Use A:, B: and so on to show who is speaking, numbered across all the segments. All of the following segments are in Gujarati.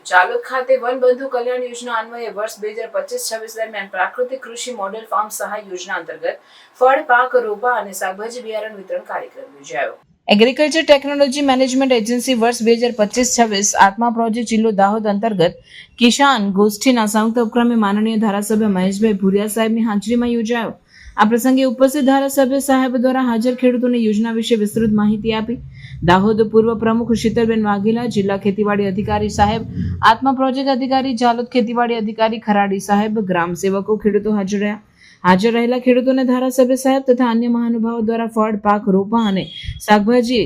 A: ચાલોદ ખાતે વનબંધુ કલ્યાણ યોજના અન્વયે વર્ષ 2025-26 દરમિયાન પ્રાકૃતિક કૃષિ મોડેલ ફાર્મ સહાય યોજના અંતર્ગત ફળ પાક રોપા અને શાકભાજી બિયારણ વિતરણ કાર્યક્રમ યોજાયો। એગ્રીકલ્ચર ટેકનોલોજી મેનેજમેન્ટ એજન્સી વર્ષ 2025-26 આત્મા પ્રોજેક્ટ જિલ્લો દાહોદ અંતર્ગત કિસાન ગોષ્ઠીના સંયુક્ત ઉપક્રમે માનનીય ધારાસભ્ય મહેશભાઈ ભુરિયા સાહેબની હાજરીમાં યોજાયો। આ પ્રસંગે ઉપસ્થિત ધારાસભ્ય સાહેબ દ્વારા હાજર ખેડૂતોને યોજના વિશે વિસ્તૃત માહિતી આપી। દાહોદ પૂર્વ પ્રમુખ શીતલબેન વાઘેલા, જિલ્લા ખેતીવાડી અધિકારી સાહેબ, આત્મા પ્રોજેક્ટ અધિકારી, ચાલોદ ખેતીવાડી અધિકારી ખરાડી સાહેબ, ગ્રામ સેવકો, ખેડૂતો હાજર રહ્યા। હાજર રહેલા ખેડૂતોને ધારાસભ્ય સાહેબ તથા અન્ય મહાનુભાવો દ્વારા ફળ પાક રોપા અને શાકભાજી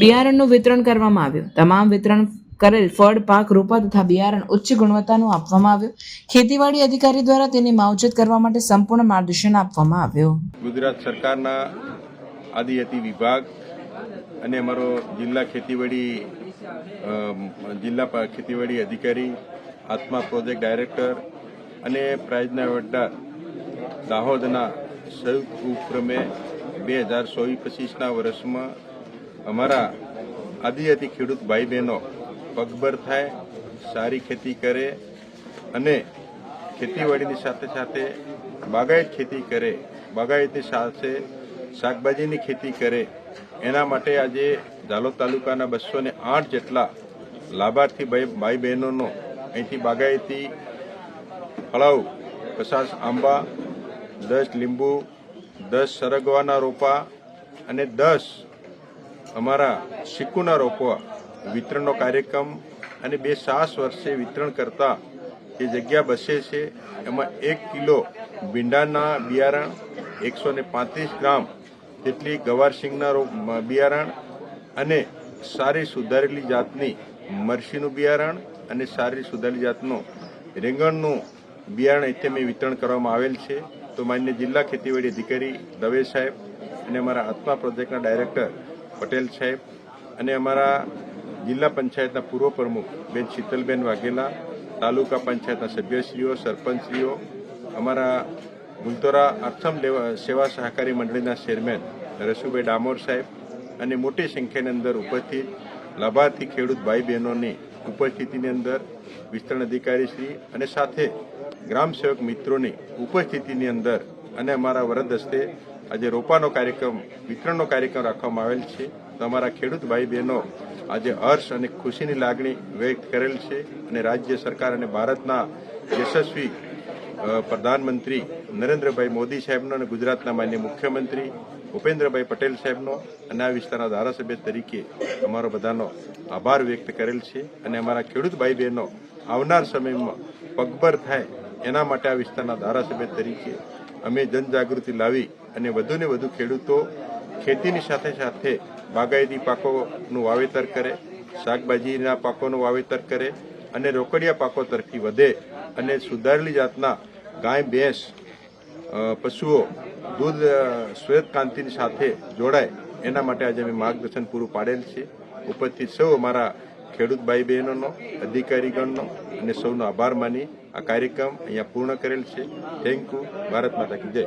A: બિયારણનું વિતરણ કરવામાં આવ્યું। તમામ વિતરણ કરેલ ફળ પાક રોપા તથા બિયારણ ઉચ્ચ ગુણવત્તાનું આપવામાં આવ્યું। ખેતીવાડી અધિકારી દ્વારા તેની માવજત કરવા માટે સંપૂર્ણ માર્ગદર્શન આપવામાં આવ્યું।
B: ગુજરાત સરકારના આદિજાતિ વિભાગ અને અમારો જિલ્લા ખેતીવાડી અધિકારી, આત્મા પ્રોજેક્ટ ડાયરેક્ટર અને પ્રાઇઝના વડા દાહોદના સંયુક્ત ઉપક્રમે 2024-25ના વર્ષમાં અમારા આદિજાતિ ખેડૂત ભાઈ બહેનો પગભર થાય, સારી ખેતી કરે અને ખેતીવાડીની સાથે સાથે બાગાયત ખેતી કરે, બાગાયતની સાથે શાકભાજીની ખેતી કરે, એના માટે આજે ઝાલોદ તાલુકાના 208 જેટલા લાભાર્થી ભાઈ બહેનોનો અહીંથી બાગાયતી ફળાઉ 50 આંબા, 10 લીંબુ, 10 સરગવાના રોપા અને 10 અમારા ચીકુના રોપા વિતરણનો કાર્યક્રમ અને 2 વર્ષે વિતરણ કરતા જે જગ્યા બસે છે એમાં 1 કિલો ભીંડાના બિયારણ, 135 ગ્રામ જેટલી ગવાર સિંગના બિયારણ અને સારી સુધારેલી જાતની મરસીનું બિયારણ અને સારી સુધારેલી જાતનું રીંગણનું બિયારણ અહીંથી મેં વિતરણ કરવામાં આવેલ છે। તો માન્ય જિલ્લા ખેતીવાડી અધિકારી દવે સાહેબ અને અમારા આત્મા પ્રોજેક્ટના ડાયરેક્ટર પટેલ સાહેબ અને અમારા જિલ્લા પંચાયતના પૂર્વ પ્રમુખ બેન શીતલબેન વાઘેલા, તાલુકા પંચાયતના સભ્યશ્રીઓ, સરપંચશ્રીઓ, અમારા ગુલતોરા અર્થમ સેવા સહકારી મંડળીના ચેરમેન રસુભાઈ ડામોર સાહેબ અને મોટી સંખ્યાની અંદર ઉપસ્થિત લાભાર્થી ખેડૂત ભાઈ બહેનોની ઉપસ્થિતિની અંદર વિસ્તરણ અધિકારી શ્રી અને સાથે ગ્રામ સેવક મિત્રોની ઉપસ્થિતિની અંદર અને અમારા વરદ હસ્તે આજે રોપાનો કાર્યક્રમ, વિતરણનો કાર્યક્રમ રાખવામાં આવેલ છે। તો અમારા ખેડૂત ભાઈ બહેનો આજે હર્ષ અને ખુશીની લાગણી વ્યક્ત કરેલ છે અને રાજ્ય સરકાર અને ભારતના યશસ્વી પ્રધાનમંત્રી નરેન્દ્રભાઈ મોદી સાહેબનો અને ગુજરાતના માન્ય મુખ્યમંત્રી ભૂપેન્દ્રભાઈ પટેલ સાહેબનો અને આ વિસ્તારના ધારાસભ્ય તરીકે અમારો બધાનો આભાર વ્યક્ત કરેલ છે અને અમારા ખેડૂત ભાઈ બહેનો આવનાર સમયમાં પગભર થાય એના માટે આ વિસ્તારના ધારાસભ્ય તરીકે અમે જનજાગૃતિ લાવી અને વધુને વધુ ખેડૂતો ખેતીની સાથે સાથે બાગાયતી પાકોનું વાવેતર કરે, શાકભાજીના પાકોનું વાવેતર કરે અને રોકડિયા પાકો તરફી વધે અને સુધારેલી જાતના ગાય, ભેંસ, પશુઓ દૂધ શ્વેત ક્રાંતિની સાથે જોડાય એના માટે આજે અમે માર્ગદર્શન પૂરું પાડેલ છે। ઉપસ્થિત સૌ અમારા ખેડૂત ભાઈ બહેનોનો, અધિકારીગણનો અને સૌનો આભાર માની આ કાર્યક્રમ અહીંયા પૂર્ણ કરેલ છે। Thank you. ભારત માતા કી જય।